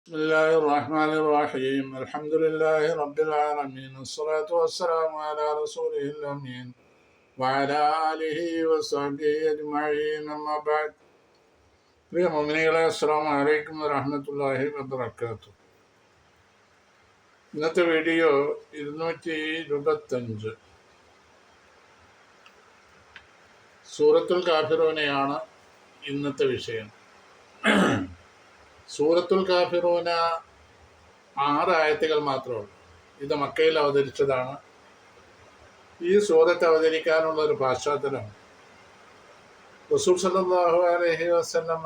بسم الله الرحمن الرحيم الحمد لله رب العالمين الصلاة والسلام على رسوله الأمين وعلى آله وصحبه أجمعين أما بعد പ്രിയ മുഅ്മിനീങ്ങളെ അസ്സലാമു അലൈക്കും വറഹ്മത്തുള്ളാഹി വബറകാതുഹു. ഇന്നത്തെ വീഡിയോ 225 സൂറത്തുൽ കാഫിറൂനയാണ് ഇന്നത്തെ വിഷയം. സൂറത്തുൽ കാഫിറൂന 6 ആയത്തുകൾ മാത്രമുള്ളൂ. ഇത് മക്കയിൽ അവതരിച്ചതാണ്. ഈ സൂറത്ത് അവതരിക്കാനുള്ള ഒരു പശ്ചാത്തലം റസൂൽ സല്ലല്ലാഹു അലൈഹി വസല്ലമ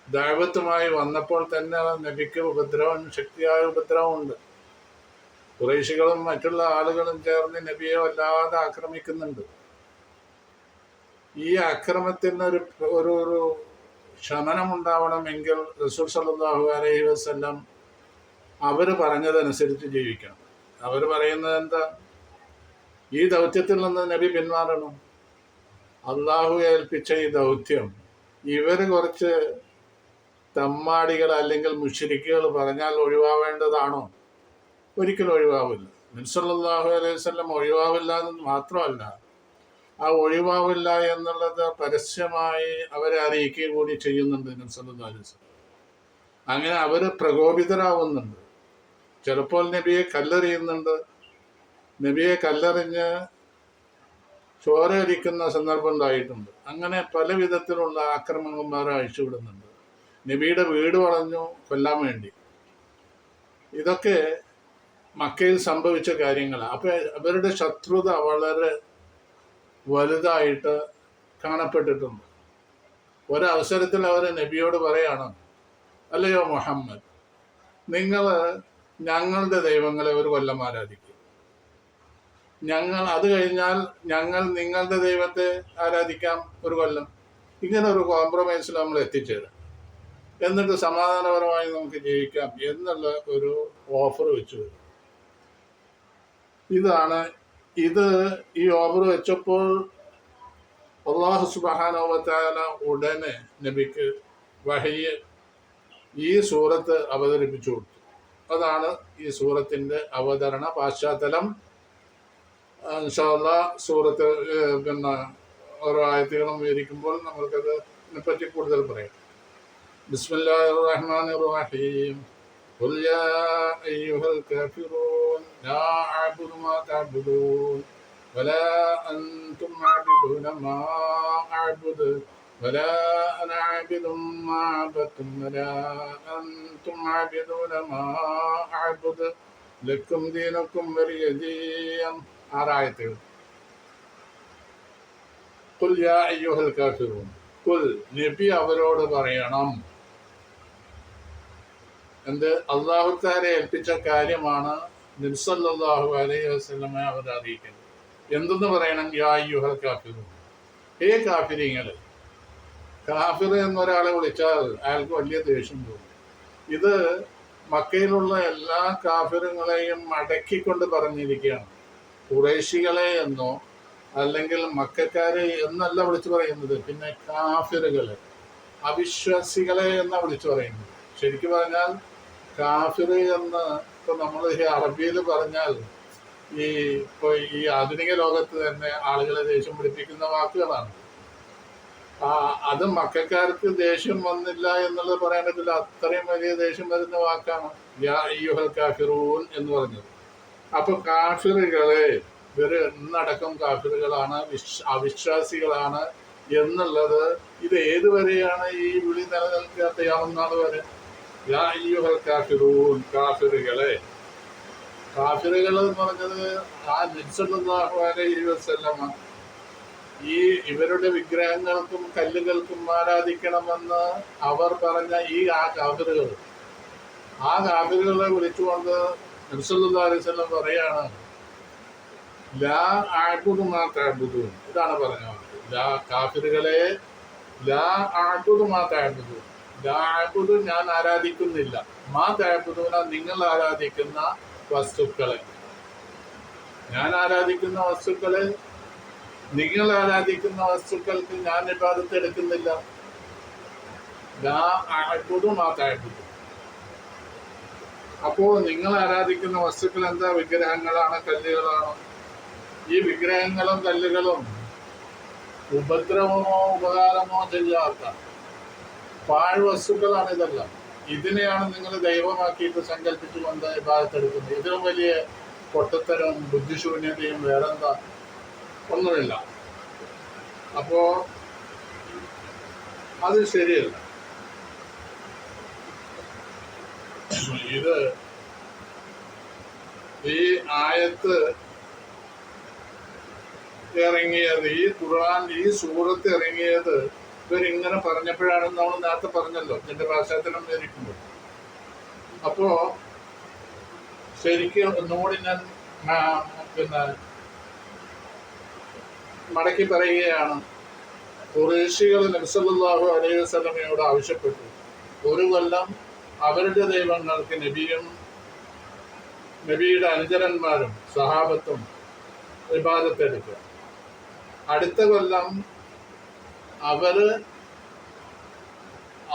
ദഅവത്തുമായി വന്നപ്പോൾ തന്നെ നബിക്ക് ശക്തിയായ ഉപദ്രവമുണ്ട്. ഖുറൈശികളും മറ്റുള്ള ആളുകളും ചേർന്ന് നബിയെ വല്ലാതെ ആക്രമിക്കുന്നുണ്ട്. ഈ അക്രമത്തിന് ഒരു ശമനമുണ്ടാവണമെങ്കിൽ റസൂൽ സല്ലല്ലാഹു അലൈഹി വസല്ലം അവർ പറഞ്ഞതനുസരിച്ച് ജീവിക്കണം. അവർ പറയുന്നത് എന്താ? ഈ ദൗത്യത്തിൽ നിന്ന് നബി പിന്മാറണം. അള്ളാഹു ഏൽപ്പിച്ച ഈ ദൗത്യം ഇവർ കുറച്ച് തമ്മാടികൾ അല്ലെങ്കിൽ മുശ്രിക്കുകൾ പറഞ്ഞാൽ ഒഴിവാവേണ്ടതാണോ? ഒരിക്കലും ഒഴിവാവില്ല. നബി സല്ലല്ലാഹു അലൈഹി വസല്ലം ഒഴിവാവില്ല എന്ന് മാത്രമല്ല, ആ ഒഴിവാവില്ല എന്നുള്ളത് പരസ്യമായി അവരെ അറിയിക്കുകയും കൂടി ചെയ്യുന്നുണ്ട് നബി സല്ലല്ലാഹു അലൈഹി വസല്ലം. അങ്ങനെ അവർ പ്രകോപിതരാവുന്നുണ്ട്. ചിലപ്പോൾ നബിയെ കല്ലെറിയുന്നുണ്ട്. നബിയെ കല്ലെറിഞ്ഞ് ചോരയിരിക്കുന്ന സന്ദർഭം ഉണ്ടായിട്ടുണ്ട്. അങ്ങനെ പല വിധത്തിലുള്ള ആക്രമണന്മാരെ അഴിച്ചുവിടുന്നുണ്ട്. നബിയുടെ വീട് വളഞ്ഞു കൊല്ലാൻ വേണ്ടി. ഇതൊക്കെ മക്കയിൽ സംഭവിച്ച കാര്യങ്ങളാണ്. അപ്പം അവരുടെ ശത്രുത വളരെ വലുതായിട്ട് കാണപ്പെട്ടിട്ടുണ്ട്. ഒരവസരത്തിൽ അവർ നബിയോട് പറയാണ്, അല്ലയോ മുഹമ്മദ്, നിങ്ങൾ ഞങ്ങളുടെ ദൈവങ്ങളെ ഒരു കൊല്ലം ആരാധിക്കും, അത് കഴിഞ്ഞാൽ ഞങ്ങൾ നിങ്ങളുടെ ദൈവത്തെ ആരാധിക്കാം ഒരു കൊല്ലം. ഇങ്ങനെ ഒരു കോംപ്രമൈസിൽ നമ്മൾ എത്തിച്ചേരാം, എന്നിട്ട് സമാധാനപരമായി നമുക്ക് ജീവിക്കാം എന്നുള്ള ഒരു ഓഫർ വെച്ചു വരും. ഈ ഓഫർ വെച്ചപ്പോൾ അല്ലാഹു സുബ്ഹാനഹു വ തആല ഉടനെ നബിക്ക് വഹയ്യ് ഈ സൂറത്ത് അവതരിപ്പിച്ചു കൊടുത്തു. അതാണ് ഈ സൂറത്തിന്റെ അവതരണ പശ്ചാത്തലം. ഇൻഷാ അല്ലാഹ് സൂറത്ത് ഓരോ ആയത്തുകളും വിവരിക്കുമ്പോൾ നമുക്കതിനെ പറ്റി കൂടുതൽ പറയാം. ബിസ്മില്ലാഹിർ റഹ്മാനിർ റഹീം. ഖുൽ യാ അയ്യുഹൽ കാഫിറൂൻ ലാ അഅ്ബുദു മാ തഅ്ബുദൂൻ വലാ അൻതും അഅ്ബുദൂന മാ അഅ്ബുദു വലാ അന അഅ്ബുദു മാ അഅ്ബദതും വലാ അൻതും അഅ്ബുദൂന മാ അഅ്ബുദു ലക്കും ദീനുക്കും വലിയ ദീൻ. 6 ആയത്തുകൾ. ഖുൽ യാ അയ്യുഹൽ കാഫിറൂൻ. ഖുൽ, നബി അവരോട് പറയണം. എന്ത്? അല്ലാഹു തആല ഏൽപ്പിച്ച കാര്യമാണ് നബി സല്ലല്ലാഹു അലൈഹി വസല്ലമയെ അവർ അറിയിക്കുന്നത്. എന്തെന്ന് പറയണം? യാ അയ്യുഹൽ കാഫിറൂൻ, ഹേ കാഫിരീങ്ങളെ. കാഫിർ എന്നൊരാളെ വിളിച്ചാൽ അയാൾക്ക് വലിയ ദേഷ്യം തോന്നും. ഇത് മക്കയിലുള്ള എല്ലാ കാഫിറുകളെയും അടക്കിക്കൊണ്ട് പറഞ്ഞിരിക്കുകയാണ്. ഖുറൈശികളെ എന്നോ അല്ലെങ്കിൽ മക്കക്കാരെ എന്നല്ല വിളിച്ചു പറയുന്നത്. പിന്നെ കാഫിറുകളെ, അവിശ്വാസികളെ എന്നാ വിളിച്ചു പറയുന്നത്. ശരിക്കും പറഞ്ഞാൽ കാഫിർ എന്ന് ഇപ്പൊ നമ്മൾ ഈ അറബിയിൽ പറഞ്ഞാൽ ഈ ആധുനിക ലോകത്ത് തന്നെ ആളുകളെ ദേഷ്യം പിടിപ്പിക്കുന്ന വാക്കുകളാണ്. അത് മക്കക്കാർക്ക് ദേഷ്യം വന്നില്ല എന്നുള്ളത് പറയാൻ പറ്റില്ല. അത്രയും വലിയ ദേഷ്യം വരുന്ന വാക്കാണ് യാ അയ്യുഹൽ കാഫിറൂൻ എന്ന് പറഞ്ഞത്. അപ്പൊ കാഫിറുകളെ, ഇവര് എന്നടക്കം കാഫിറുകളാണ്, അവിശ്വാസികളാണ് എന്നുള്ളത് ഇത് ഏതുവരെയാണ് ഈ വിളി നിലനിൽക്കാത്തയാണെന്നാണ് വരെ. യാ അയ്യുഹൽ കാഫിറൂൻ, കാഫിറുകളെ. കാഫിറുകൾ എന്ന് പറഞ്ഞത് ആ നബി സല്ലല്ലാഹു അലൈഹി വസല്ലമ ഇവരുടെ വിഗ്രഹങ്ങൾക്കും കല്ലുകൾക്കും ആരാധിക്കണമെന്ന് അവർ പറഞ്ഞ ആ കാഫിറുകളെ വിളിച്ചുകൊണ്ട് നബി സല്ലല്ലാഹു അലൈഹി വസല്ലം പറയാണ്, ലാ അഅ്ബുദു മാ തഅ്ബുദൂൻ. ഇതാണ് പറഞ്ഞത്. ലാ കാഫിറുകളെ, ലാ അഅ്ബുദു മാ തഅ്ബുദൂൻ. ലാ അഅ്ബുദു, ഞാൻ ആരാധിക്കുന്നില്ല. മാ തഅ്ബുദൂന, നിങ്ങൾ ആരാധിക്കുന്ന വസ്തുക്കളെ. ഞാൻ ആരാധിക്കുന്ന വസ്തുക്കളെ, നിങ്ങൾ ആരാധിക്കുന്ന വസ്തുക്കൾക്ക് ഞാൻ ഇബാദത്ത് എടുക്കുന്നില്ല. ലാ അഅ്ബുദു മാ തഅ്ബുദൂൻ. അപ്പോൾ നിങ്ങൾ ആരാധിക്കുന്ന വസ്തുക്കൾ എന്താ? വിഗ്രഹങ്ങളാണ്, കല്ലുകളാണ്. ഈ വിഗ്രഹങ്ങളും കല്ലുകളും ഉപദ്രവമോ ഉപകാരമോ ചെയ്യാത്ത പാഴ്വസ്തുക്കളാണ് ഇതെല്ലാം. ഇതിനെയാണ് നിങ്ങൾ ദൈവമാക്കിയിട്ട് സങ്കല്പിച്ചുകൊണ്ട് ഇബാദത്തെടുക്കുന്നത്. ഇതിലും വലിയ പൊട്ടത്തരവും ബുദ്ധിശൂന്യതയും വേറെന്താ? ഒന്നുമില്ല. അപ്പോ അത് ശരിയല്ല. ഇത് ഈ ആയത്ത് ഇറങ്ങിയത്, ഈ ഖുർആൻ, ഈ സൂറത്ത് ഇറങ്ങിയത് ഇവരിങ്ങനെ പറഞ്ഞപ്പോഴാണ്. നമ്മൾ നേരത്തെ പറഞ്ഞല്ലോ ഇതിന്റെ പശ്ചാത്തലം വിവരിക്കുമ്പോൾ. അപ്പോ ശരിക്കും ഒന്നുകൂടി ഞാൻ പിന്നെ മടക്കി പറയുകയാണ്. ഖുറൈശികൾ നബി സല്ലല്ലാഹു അലൈഹി വസല്ലമയോട് ആവശ്യപ്പെട്ടു, ഒരു കൊല്ലം അവരുടെ ദൈവങ്ങൾക്ക് നബിയും നബിയുടെ അനുചരന്മാരും സഹാബത്തും ഇബാദത്തെടുക്കുക, അടുത്ത കൊല്ലം അവര്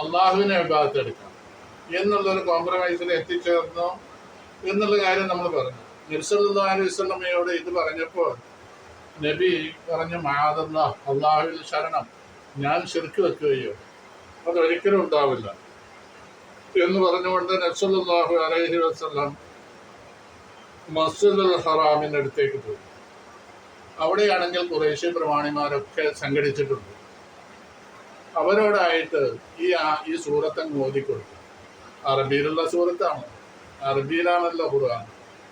അള്ളാഹുവിനെ ഇബാദത്തെടുക്കണം എന്നുള്ളൊരു കോംപ്രമൈസിൽ എത്തിച്ചേർന്നു എന്നുള്ള കാര്യം നമ്മൾ പറഞ്ഞു. നബി സല്ലല്ലാഹു അലൈഹി വസല്ലമയോട് ഇത് പറഞ്ഞപ്പോൾ നബി പറഞ്ഞു, മഅദല്ലാഹ്, അള്ളാഹുവിൽ ശരണം, ഞാൻ ശിർക്ക് വെക്കുകയോ അതൊരിക്കലും ഉണ്ടാവില്ല എന്ന് പറഞ്ഞുകൊണ്ട് നബി സല്ലല്ലാഹു അലൈഹി വസല്ലം മസ്ജിദുൽ ഹറാമിൻ്റെ അടുത്തേക്ക് പോയി. അവിടെയാണെങ്കിൽ ഖുറൈശി പ്രമാണിമാരൊക്കെ സംഘടിച്ചിട്ടുണ്ട്. അവരോടായിട്ട് ഈ സൂറത്തങ്ങ് ഓതിക്കൊടുത്തു. അറബിയിലുള്ള സൂറത്താണ്, അറബിയിലാണല്ലോ ഖുർആൻ,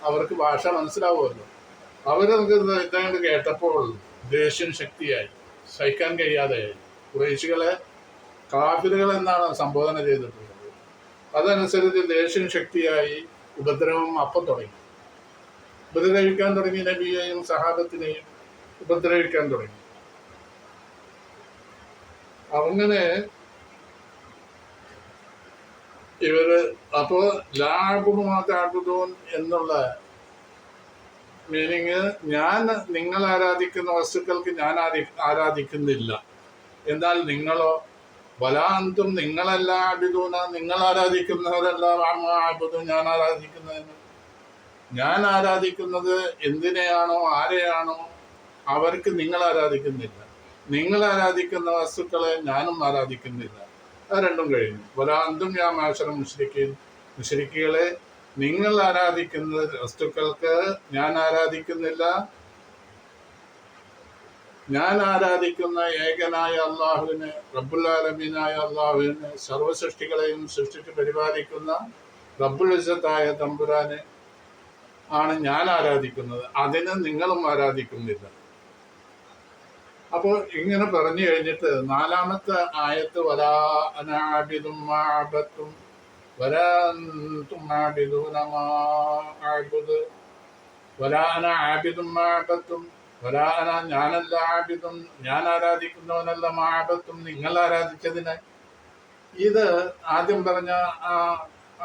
അവർക്ക് ഭാഷ മനസ്സിലാവുമല്ലോ. അവർക്ക് ഇതങ്ങോട്ട് കേട്ടപ്പോൾ ദേഷ്യം ശക്തിയായി, സഹിക്കാൻ കഴിയാതെയായി. ഖുറൈശികളെ കാഫിറുകൾ എന്നാണ് സംബോധന ചെയ്തിട്ടുള്ളത്. അതനുസരിച്ച് ദേഷ്യം ശക്തിയായി ഉപദ്രവം അപ്പം തുടങ്ങി. ഉപദ്രവിക്കാൻ തുടങ്ങി, നബിയെയും സഹാബത്തിനെയും ഉപദ്രവിക്കാൻ തുടങ്ങി. അങ്ങനെ ഇവര് അപ്പോ ലാബുദൂൻ എന്നുള്ള മീനിങ്, ഞാൻ നിങ്ങൾ ആരാധിക്കുന്ന വസ്തുക്കൾക്ക് ഞാൻ ആരാധിക്കുന്നില്ല, എന്നാൽ നിങ്ങളോ വലാന്തും നിങ്ങളല്ല ആബിദൂന, നിങ്ങൾ ആരാധിക്കുന്നവരല്ല ആബുദു, ഞാൻ ആരാധിക്കുന്നതെന്ന്. ഞാൻ ആരാധിക്കുന്നത് എന്തിനെയാണോ ആരെയാണോ അവർക്ക് നിങ്ങൾ ആരാധിക്കുന്നില്ല, നിങ്ങൾ ആരാധിക്കുന്ന വസ്തുക്കളെ ഞാനും ആരാധിക്കുന്നില്ല. അത് രണ്ടും കഴിഞ്ഞു. വലാന്തും യാ മാശറ മുശ്രിക്കീൻ, മുശ്രിക്കുകളെ നിങ്ങൾ ആരാധിക്കുന്ന വസ്തുക്കൾക്ക് ഞാൻ ആരാധിക്കുന്നില്ല, ഞാൻ ആരാധിക്കുന്ന ഏകനായ അള്ളാഹുവിന്, റബ്ബുൽ ആലമീനായ അള്ളാഹുവിന്, സർവസൃഷ്ടികളെയും സൃഷ്ടിച്ച് പരിപാലിക്കുന്ന റബ്ബുൽ ഇസ്സത്തായ തമ്പുരാനെ ആണ് ഞാൻ ആരാധിക്കുന്നത്, അതിന് നിങ്ങളും ആരാധിക്കുന്നില്ല. അപ്പോൾ ഇങ്ങനെ പറഞ്ഞു കഴിഞ്ഞിട്ട് നാലാമത്തെ ആയത്ത് വലാ അനാ ആബിദും മാ അബദതും വലാ അൻതും ആബിദൂന മാ അഅ്ബുദു വലാ അനാ ആബിദും മാ അബദതും വലാ അനാ, ഞാനല്ല ആബിദും, ഞാൻ ആരാധിക്കുന്നവനല്ല, മാ അബദതും, നിങ്ങൾ ആരാധിച്ചതിന്. ഇത് ആദ്യം പറഞ്ഞ ആ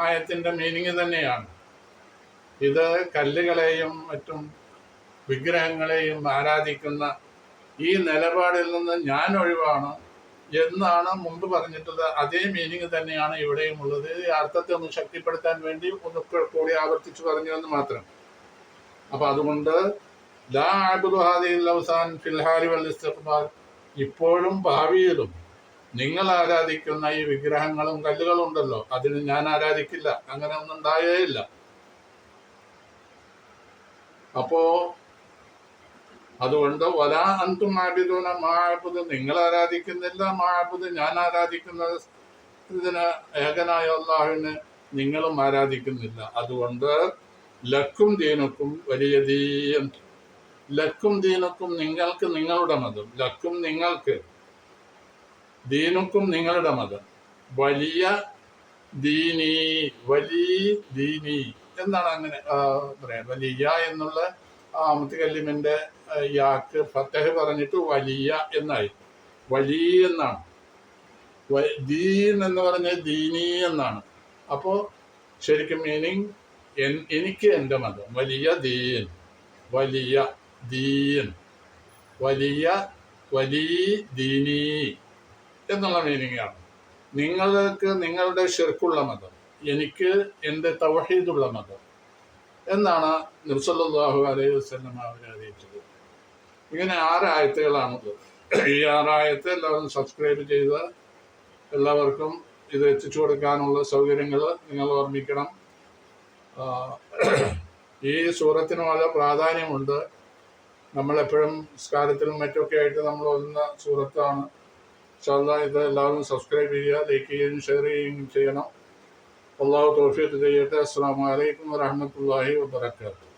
ആയത്തിന്റെ മീനിങ് തന്നെയാണ്. ഇത് കല്ലുകളെയും മറ്റും വിഗ്രഹങ്ങളെയും ആരാധിക്കുന്ന ഈ നിലപാടിൽ നിന്ന് ഞാൻ ഒഴിവാണ് എന്നാണ് മുമ്പ് പറഞ്ഞിട്ടുള്ളത്. അതേ മീനിങ് തന്നെയാണ് ഇവിടെയും ഉള്ളത്. ഈ അർത്ഥത്തെ ഒന്ന് ശക്തിപ്പെടുത്താൻ വേണ്ടി ഒന്ന് കൂടി ആവർത്തിച്ചു പറഞ്ഞു എന്ന് മാത്രം. അപ്പൊ അതുകൊണ്ട് ലാ അഅ്ബുദു ഹാദിഹിൽ ഔസാൻ ഫിൽ ഹാലി വൽ ഇസ്തിഖ്ബാൽ, ഇപ്പോഴും ഭാവിയിലും നിങ്ങൾ ആരാധിക്കുന്ന ഈ വിഗ്രഹങ്ങളും കല്ലുകളും ഉണ്ടല്ലോ, അതിന് ഞാൻ ആരാധിക്കില്ല, അങ്ങനെ ഒന്നും ഉണ്ടായേ ഇല്ല. അപ്പോ അതുകൊണ്ട് വലാ അൻതും ആബിദൂന മാ അഅ്ബുദു, നിങ്ങൾ ആരാധിക്കുന്നില്ല, മാ അഅ്ബുദു, ഞാൻ ആരാധിക്കുന്നത് ഇതിന് ഏകനായ അല്ലാഹുവിനെ നിങ്ങളും ആരാധിക്കുന്നില്ല. അതുകൊണ്ട് ലക്കും ദീനുക്കും വലിയ ദീൻ, ലക്കും ദീനുക്കും നിങ്ങൾക്ക് നിങ്ങളുടെ മതം, ലക്കും നിങ്ങൾക്ക്, ദീനുക്കും നിങ്ങളുടെ മതം, വലിയ ദീനി, വലിയ ദീനി എന്നാണ് അങ്ങനെ പറയാം. വലിയ എന്നുള്ള മുത്തകല്ലിമിന്റെ യാക്ക് ഫത്തഹ് പറഞ്ഞിട്ട് വലിയ എന്നായി, വലിയ എന്നാണ്. ദീൻ എന്ന് പറഞ്ഞ ദീനി എന്നാണ്. അപ്പോൾ ശരിക്കും മീനിങ് എനിക്ക് എൻ്റെ മതം, വലിയ ദീൻ, വലിയ ദീൻ, വലിയ ദീനി എന്നുള്ള മീനിങ്ങാണ്. നിങ്ങൾക്ക് നിങ്ങളുടെ ഷിർക്കുള്ള മതം, എനിക്ക് എൻ്റെ തൗഹീദുള്ള മതം എന്നാണ് നബി സല്ലല്ലാഹു അലൈഹി വസല്ലം അവരെ അറിയിച്ചത്. ഇങ്ങനെ 6 ആയത്തുകളാണുള്ളത്. ഈ 6 ആയത്ത് എല്ലാവരും സബ്സ്ക്രൈബ് ചെയ്ത് എല്ലാവർക്കും ഇത് എത്തിച്ചു കൊടുക്കാനുള്ള സൗകര്യങ്ങൾ നിങ്ങൾ ഓർമ്മിക്കണം. ഈ സൂറത്തിന് വളരെ പ്രാധാന്യമുണ്ട്. നമ്മളെപ്പോഴും സ്കാരത്തിലും മറ്റൊക്കെ ആയിട്ട് നമ്മൾ ഓതുന്ന സൂറത്താണ്. ഇൻഷാ അല്ലാഹ് ഇത് എല്ലാവരും സബ്സ്ക്രൈബ് ചെയ്യുക, ലൈക്ക് ചെയ്യുകയും ഷെയർ ചെയ്യുകയും ചെയ്യണം. അല്ലാഹു തൗഫീഖ് ചെയ്യട്ടെ. അസ്സലാമു അലൈക്കും വറഹ്മത്തുള്ളാഹി വബറകാതുഹു.